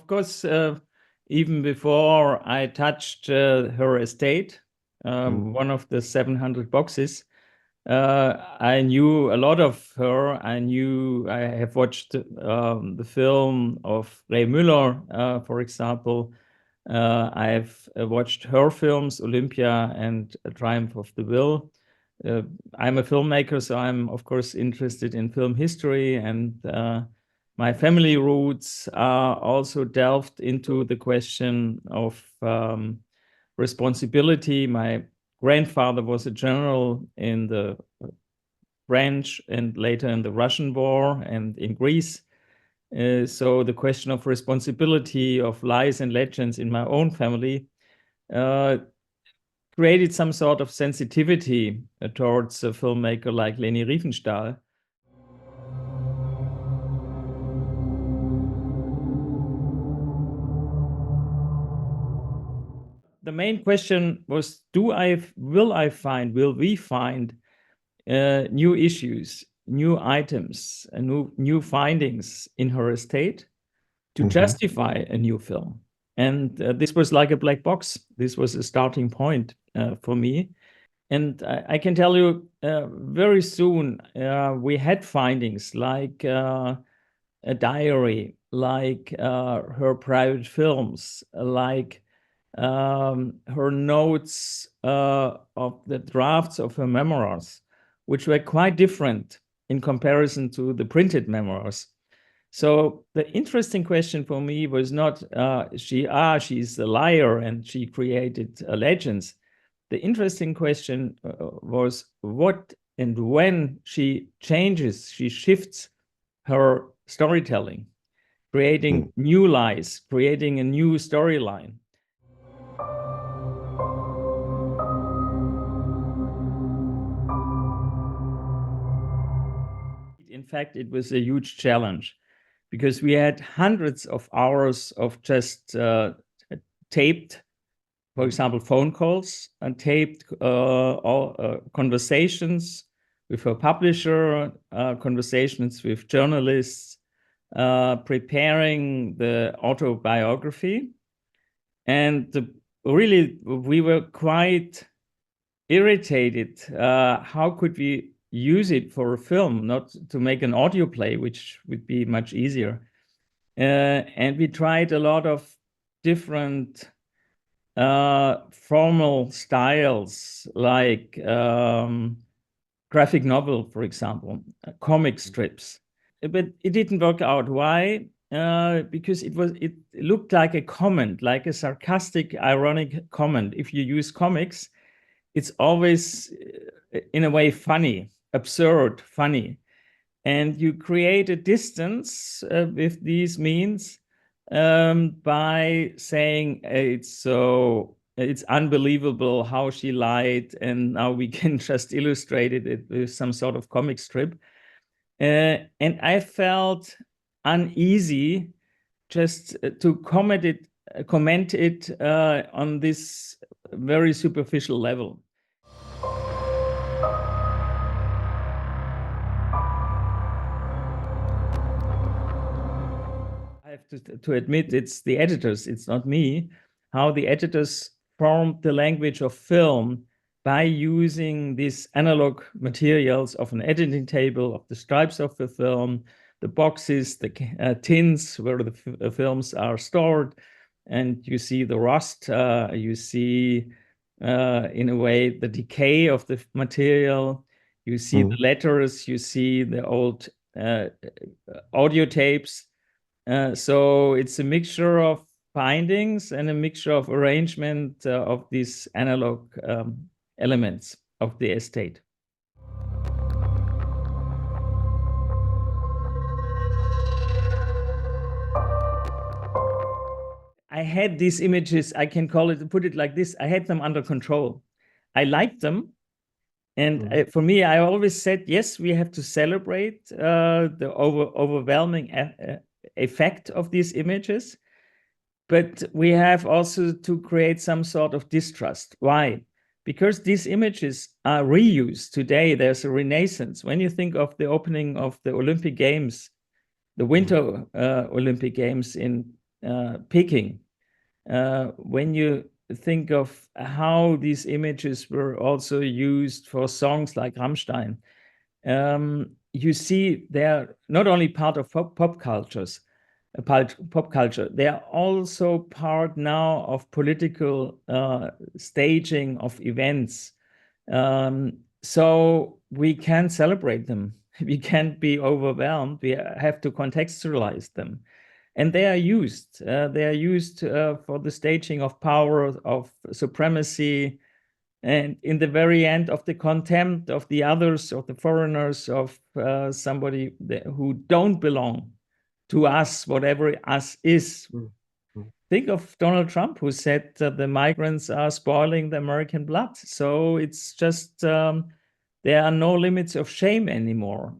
of course, even before I touched her estate, one of the 700 boxes, I knew a lot of her. I have watched the film of Ray Müller, for example. I've watched her films, Olympia and Triumph of the Will. I'm a filmmaker, so I'm, of course, interested in film history, and my family roots are also delved into the question of responsibility. My grandfather was a general in the French and later in the Russian War and in Greece. So the question of responsibility of lies and legends in my own family created some sort of sensitivity towards a filmmaker like Leni Riefenstahl. The main question was, will we find new issues, new items, new findings in her estate to justify a new film? And this was like a black box. This was a starting point for me. And I can tell you very soon we had findings like a diary, like her private films, like her notes of the drafts of her memoirs, which were quite different in comparison to the printed memoirs. So the interesting question for me was not she's a liar and she created legends. The interesting question was what and when she changes, she shifts her storytelling, creating new lies, creating a new storyline. In fact, it was a huge challenge because we had hundreds of hours of just taped, for example, phone calls and taped conversations with her publisher, conversations with journalists, preparing the autobiography. And really, we were quite irritated. How could we use it for a film, not to make an audio play, which would be much easier? And we tried a lot of different formal styles, like graphic novel, for example, comic strips. But it didn't work out. Why? Because it looked like a comment, like a sarcastic, ironic comment. If you use comics, it's always, in a way, funny, absurd, funny. And you create a distance with these means by saying it's unbelievable how she lied, and now we can just illustrate it with some sort of comic strip. And I felt uneasy just to comment it on this very superficial level. I have to admit, it's the editors, it's not me, how the editors formed the language of film by using these analog materials of an editing table, of the stripes of the film, the boxes, the tins where the films are stored, and you see the rust, you see, in a way, the decay of the material, you see the letters, you see the old audio tapes. So it's a mixture of findings and a mixture of arrangement of these analog elements of the estate. I had these images, I can put it like this, I had them under control. I liked them. And for me, I always said, yes, we have to celebrate the overwhelming effect of these images, but we have also to create some sort of distrust. Why? Because these images are reused today. There's a renaissance. When you think of the opening of the Olympic Games, the Winter Olympic Games in picking. When you think of how these images were also used for songs like Rammstein, you see they're not only part of pop culture, they are also part now of political staging of events. So we can celebrate them. We can't be overwhelmed. We have to contextualize them. And they are used. For the staging of power, of supremacy, and in the very end of the contempt of the others, of the foreigners, of somebody who don't belong to us, whatever us is. Think of Donald Trump, who said the migrants are spoiling the American blood. So it's just, there are no limits of shame anymore.